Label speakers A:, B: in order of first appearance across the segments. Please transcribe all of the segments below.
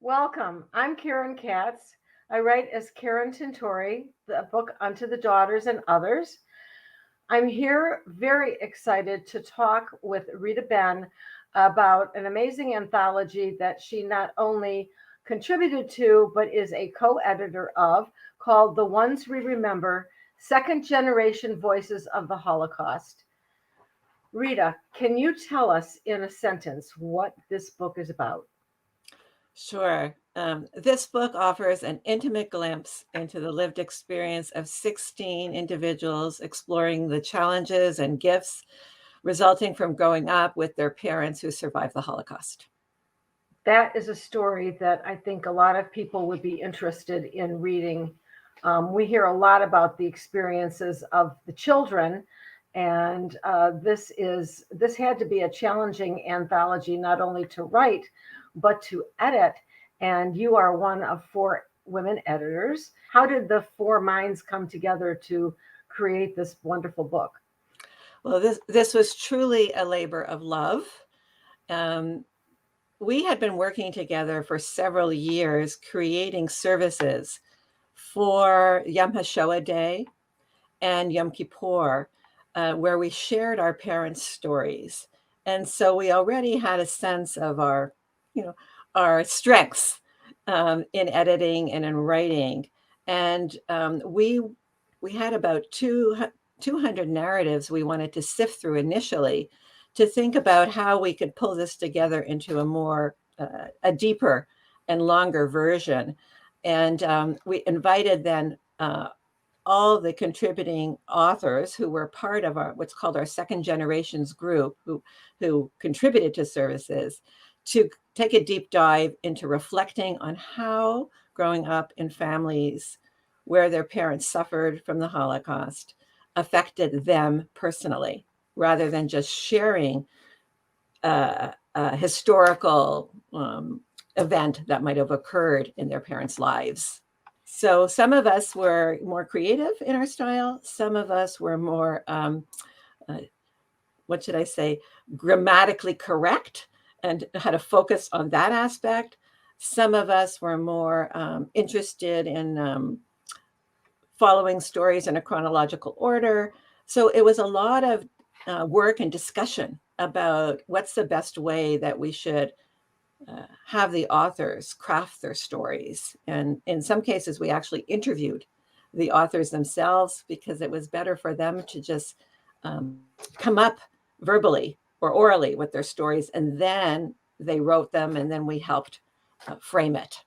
A: Welcome. I'm Karen Katz. I write as Karen Tirtori, the book Unto the Daughters and Others. I'm here very excited to talk with Rita Benn about an amazing anthology that she not only contributed to, but is a co editor of, called The Ones We Remember Second Generation Voices of the Holocaust. Rita, can you tell us in a sentence what this book is about?
B: Sure. This book offers an intimate glimpse into the lived experience of 16 individuals exploring the challenges and gifts resulting from growing up with their parents who survived the Holocaust.
A: That is a story that I think a lot of people would be interested in reading. We hear a lot about the experiences of the children, and this had to be a challenging anthology not only to write but to edit. And you are one of four women editors. How did the four minds come together to create this wonderful book?
B: Well, this was truly a labor of love. Um, we had been working together for several years creating services for Yom HaShoah Day and Yom Kippur, where we shared our parents' stories. And so we already had a sense of you know, our strengths in editing and in writing. And we had about 200 narratives we wanted to sift through initially to think about how we could pull this together into a deeper and longer version. And we invited then all the contributing authors who were part of our what's called our second generations group who contributed to services to take a deep dive into reflecting on how growing up in families where their parents suffered from the Holocaust affected them personally, rather than just sharing a historical event that might have occurred in their parents' lives. So some of us were more creative in our style. Some of us were more, uh, what should I say, grammatically correct and had a focus on that aspect. Some of us were more interested in following stories in a chronological order. So it was a lot of work and discussion about what's the best way that we should have the authors craft their stories. And in some cases, we actually interviewed the authors themselves because it was better for them to just come up verbally or orally with their stories. And then they wrote them, and then we helped frame it.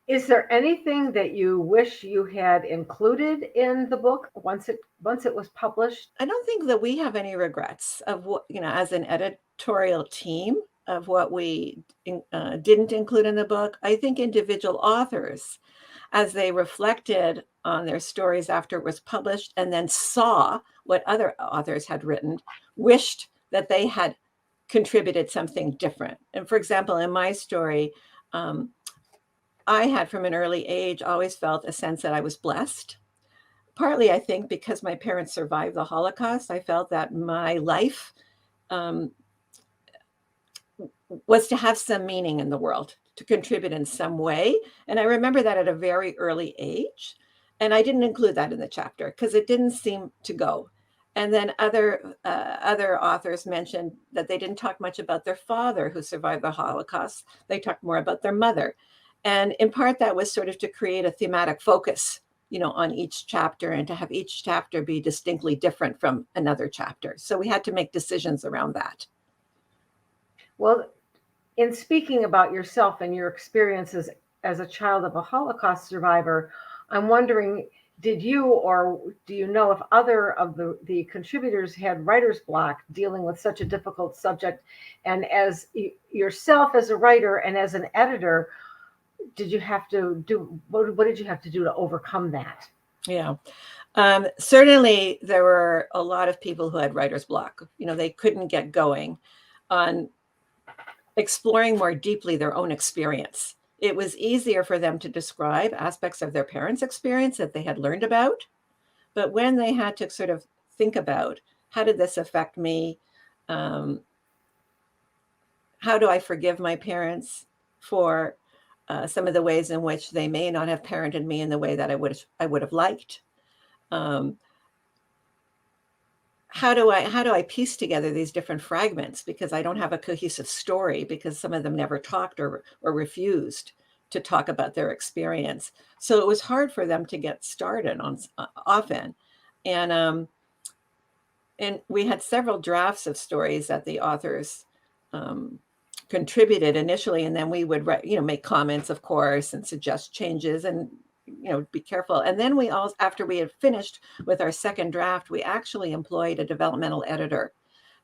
A: Is there anything that you wish you had included in the book once it was published?
B: I don't think that we have any regrets of what, as an editorial team, of what we didn't include in the book. I think individual authors, as they reflected on their stories after it was published and then saw what other authors had written, wished that they had contributed something different. And for example, in my story, I had from an early age always felt a sense that I was blessed. Partly, I think, because my parents survived the Holocaust, I felt that my life um, was to have some meaning in the world, to contribute in some way. And I remember that at a very early age. And I didn't include that in the chapter because it didn't seem to go. And then other authors mentioned that they didn't talk much about their father who survived the Holocaust. They talked more about their mother. And in part, that was sort of to create a thematic focus, on each chapter and to have each chapter be distinctly different from another chapter. So we had to make decisions around that.
A: Well, in speaking about yourself and your experiences as a child of a Holocaust survivor, I'm wondering, did you or do you know if other of the contributors had writer's block dealing with such a difficult subject? And as yourself as a writer and as an editor, did you have to do what did you have to do to overcome that?
B: Yeah. Certainly, there were a lot of people who had writer's block. They couldn't get going on exploring more deeply their own experience. It was easier for them to describe aspects of their parents' experience that they had learned about. But when they had to sort of think about how did this affect me? how do I forgive my parents for some of the ways in which they may not have parented me in the way that I would have liked. How do I piece together these different fragments, because I don't have a cohesive story, because some of them never talked or refused to talk about their experience. So it was hard for them to get started on often. And we had several drafts of stories that the authors contributed initially, and then we would make comments, of course, and suggest changes, and be careful. And then we all, after we had finished with our second draft, we actually employed a developmental editor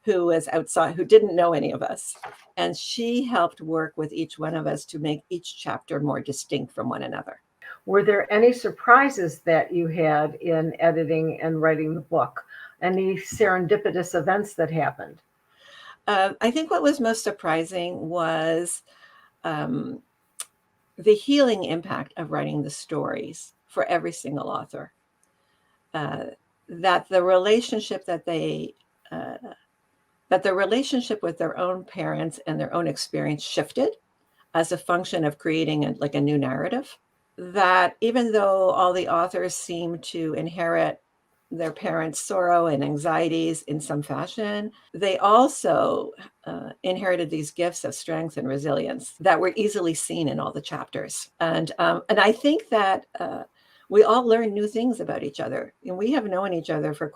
B: who was outside, who didn't know any of us, and she helped work with each one of us to make each chapter more distinct from one another.
A: Were there any surprises that you had in editing and writing the book? Any serendipitous events that happened?
B: I think what was most surprising was the healing impact of writing the stories for every single author. That the relationship that the relationship with their own parents and their own experience shifted as a function of creating a new narrative. That even though all the authors seem to inherit their parents' sorrow and anxieties in some fashion, they also inherited these gifts of strength and resilience that were easily seen in all the chapters. And I think that we all learn new things about each other. And we have known each other for,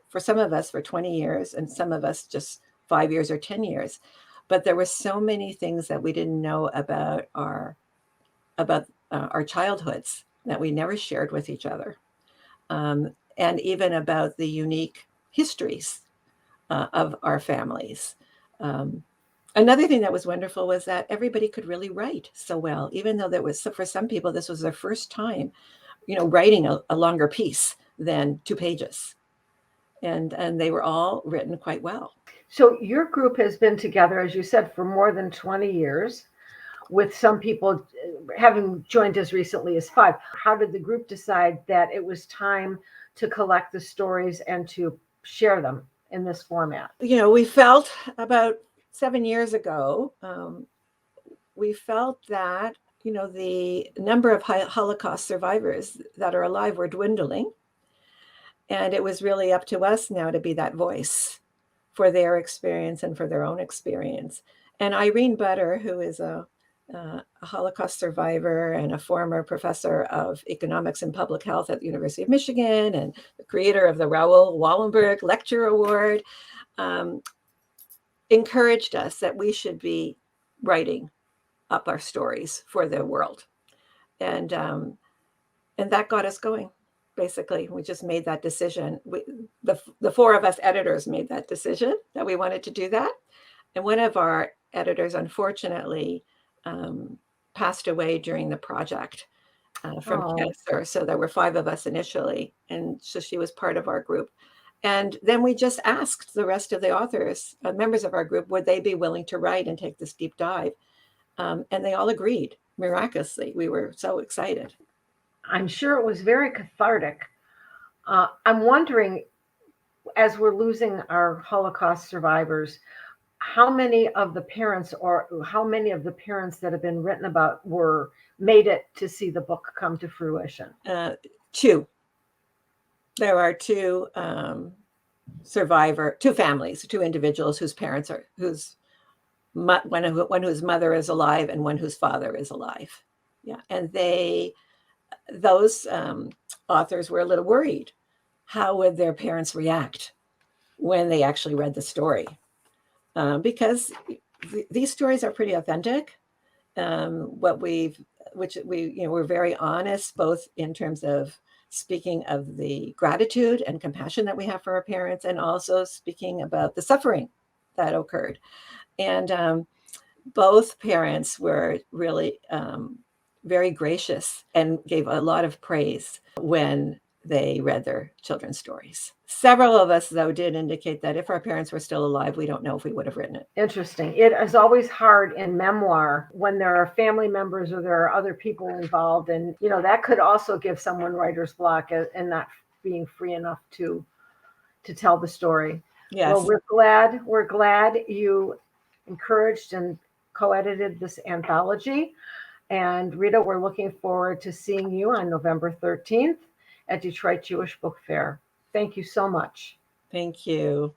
B: for some of us for 20 years, and some of us just 5 years or 10 years. But there were so many things that we didn't know about our childhoods that we never shared with each other. And even about the unique histories of our families. Another thing that was wonderful was that everybody could really write so well, even though for some people, this was their first time, writing a longer piece than 2 pages. And they were all written quite well.
A: So your group has been together, as you said, for more than 20 years, with some people having joined as recently as 5. How did the group decide that it was time to collect the stories and to share them in this format?
B: We felt about 7 years ago, we felt that, the number of Holocaust survivors that are alive were dwindling. And it was really up to us now to be that voice for their experience and for their own experience. And Irene Butter, who is a Holocaust survivor and a former professor of economics and public health at the University of Michigan, and the creator of the Raoul Wallenberg Lecture Award, encouraged us that we should be writing up our stories for the world. And that got us going. Basically, we just made that decision. The 4 of us editors made that decision that we wanted to do that. And one of our editors, unfortunately, passed away during the project from cancer. So there were 5 of us initially. And so she was part of our group. And then we just asked the rest of the authors, members of our group, would they be willing to write and take this deep dive? And they all agreed, miraculously. We were so excited.
A: I'm sure it was very cathartic. I'm wondering, as we're losing our Holocaust survivors, how many of the parents that have been written about made it to see the book come to fruition?
B: 2. There are 2 2 families, 2 individuals whose parents are, one whose mother is alive and one whose father is alive. Yeah. And those authors were a little worried. How would their parents react when they actually read the story? Because these stories are pretty authentic. We're very honest, both in terms of speaking of the gratitude and compassion that we have for our parents, and also speaking about the suffering that occurred. And both parents were really very gracious and gave a lot of praise when they read their children's stories. Several of us, though, did indicate that if our parents were still alive, we don't know if we would have written it.
A: Interesting. It is always hard in memoir when there are family members or there are other people involved. And, that could also give someone writer's block and not being free enough to tell the story.
B: Yes.
A: Well, we're glad you encouraged and co-edited this anthology. And Rita, we're looking forward to seeing you on November 13th at Detroit Jewish Book Fair. Thank you so much.
B: Thank you.